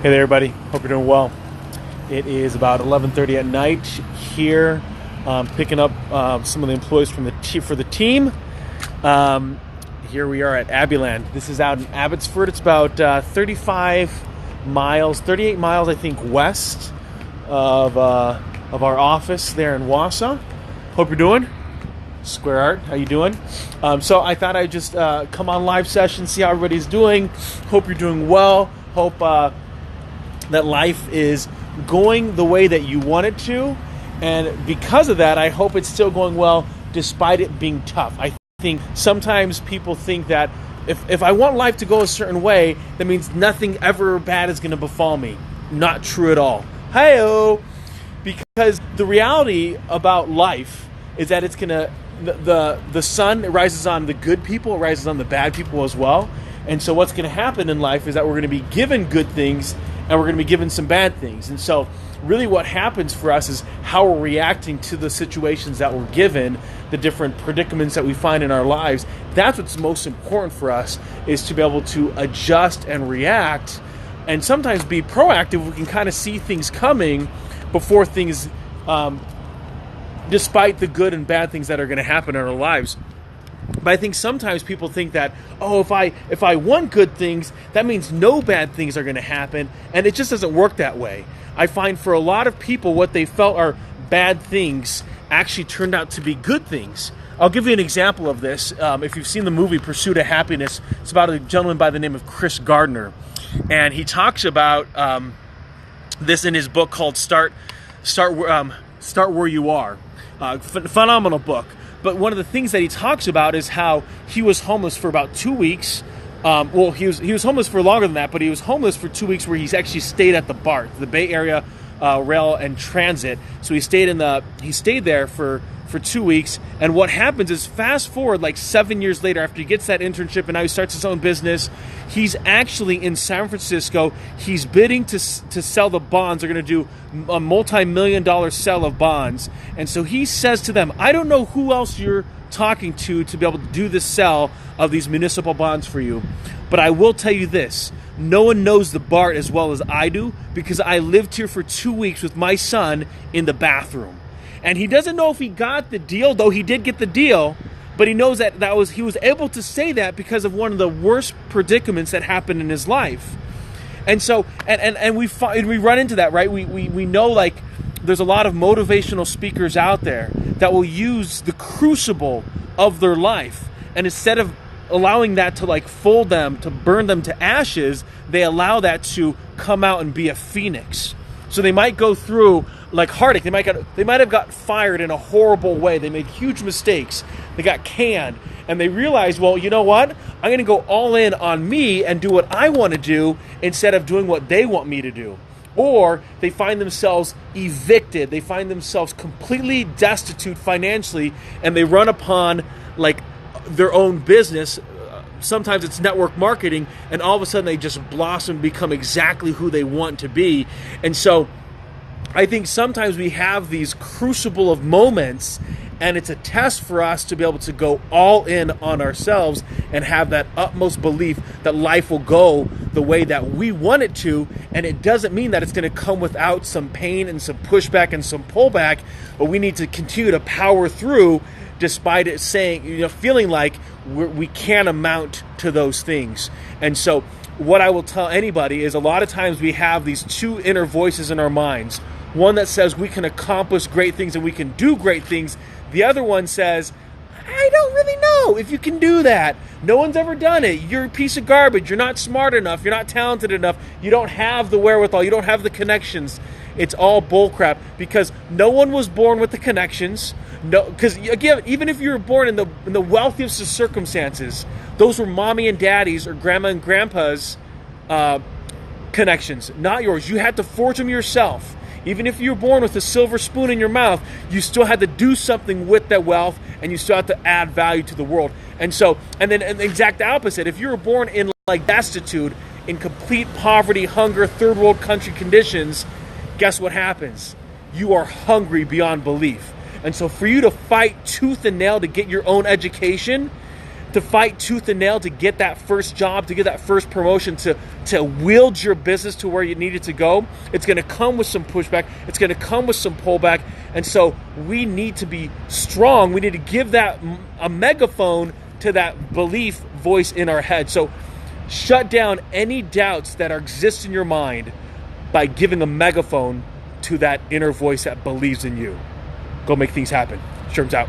Hey there, everybody. Hope you're doing well. It is about 11:30 at night here, picking up some of the employees from for the team. Here we are at Abbeyland. This is out in Abbotsford. It's about 38 miles, I think, west of our office there in Wausau. Hope you're doing. Square Art, how you doing? So I thought I'd just come on live session, see how everybody's doing. Hope you're doing well. Hope that life is going the way that you want it to. And because of that, I hope it's still going well despite it being tough. I think sometimes people think that if I want life to go a certain way, that means nothing ever bad is going to befall me. Not true at all. Hi-oh! Because the reality about life is that it's going to, the sun rises on the good people, it rises on the bad people as well. And so what's going to happen in life is that we're going to be given good things and we're going to be given some bad things. And so really what happens for us is how we're reacting to the situations that we're given, the different predicaments that we find in our lives. That's what's most important for us, is to be able to adjust and react and sometimes be proactive. We can kind of see things coming before things, despite the good and bad things that are going to happen in our lives. But I think sometimes people think that, oh, if I want good things, that means no bad things are going to happen, and it just doesn't work that way. I find for a lot of people, what they felt are bad things actually turned out to be good things. I'll give you an example of this. If you've seen the movie Pursuit of Happiness, it's about a gentleman by the name of Chris Gardner, and he talks about this in his book called Start Where You Are. Phenomenal book. But one of the things that he talks about is how he was homeless for about 2 weeks. He was homeless for longer than that, but he was homeless for 2 weeks where he's actually stayed at the BART, the Bay Area Rail and Transit. So he stayed there for 2 weeks. And what happens is, fast forward like 7 years later, after he gets that internship and now he starts his own business, he's actually in San Francisco. He's bidding to sell the bonds. They're going to do a multi-million-dollar sale of bonds. And so he says to them, I don't know who else you're talking to be able to do this sale of these municipal bonds for you, but I will tell you this: no one knows the BART as well as I do, because I lived here for 2 weeks with my son in the bathroom. And he doesn't know if he got the deal, though he did get the deal, but he knows that he was able to say that because of one of the worst predicaments that happened in his life. And so, and we run into that, right? We know, like, there's a lot of motivational speakers out there that will use the crucible of their life, and instead of allowing that to like fold them, to burn them to ashes, they allow that to come out and be a phoenix. So they might go through like heartache. They might have got fired in a horrible way. They made huge mistakes. They got canned, and they realized, well, you know what? I'm going to go all in on me and do what I want to do instead of doing what they want me to do. Or they find themselves evicted. They find themselves completely destitute financially, and they run upon like their own business. Sometimes it's network marketing, and all of a sudden they just blossom, become exactly who they want to be. And so I think sometimes we have these crucible of moments, and it's a test for us to be able to go all in on ourselves and have that utmost belief that life will go the way that we want it to. And it doesn't mean that it's going to come without some pain and some pushback and some pullback, but we need to continue to power through despite it feeling like we can't amount to those things. And so what I will tell anybody is, a lot of times we have these two inner voices in our minds. One that says we can accomplish great things and we can do great things. The other one says, I don't really know if you can do that. No one's ever done it. You're a piece of garbage. You're not smart enough. You're not talented enough. You don't have the wherewithal. You don't have the connections. It's all bullcrap, because no one was born with the connections. No, because again, even if you were born in the wealthiest of circumstances, those were mommy and daddy's or grandma and grandpa's connections, not yours. You had to forge them yourself. Even if you were born with a silver spoon in your mouth, you still had to do something with that wealth, and you still had to add value to the world. And then the exact opposite. If you were born in like destitute, in complete poverty, hunger, third world country conditions, guess what happens? You are hungry beyond belief. And so for you to fight tooth and nail to get your own education, to fight tooth and nail to get that first job, to get that first promotion, to wield your business to where you need it to go. It's going to come with some pushback. It's going to come with some pullback. And so we need to be strong. We need to give that a megaphone to that belief voice in our head. So shut down any doubts that exist in your mind by giving a megaphone to that inner voice that believes in you. Go make things happen. Sherm's out.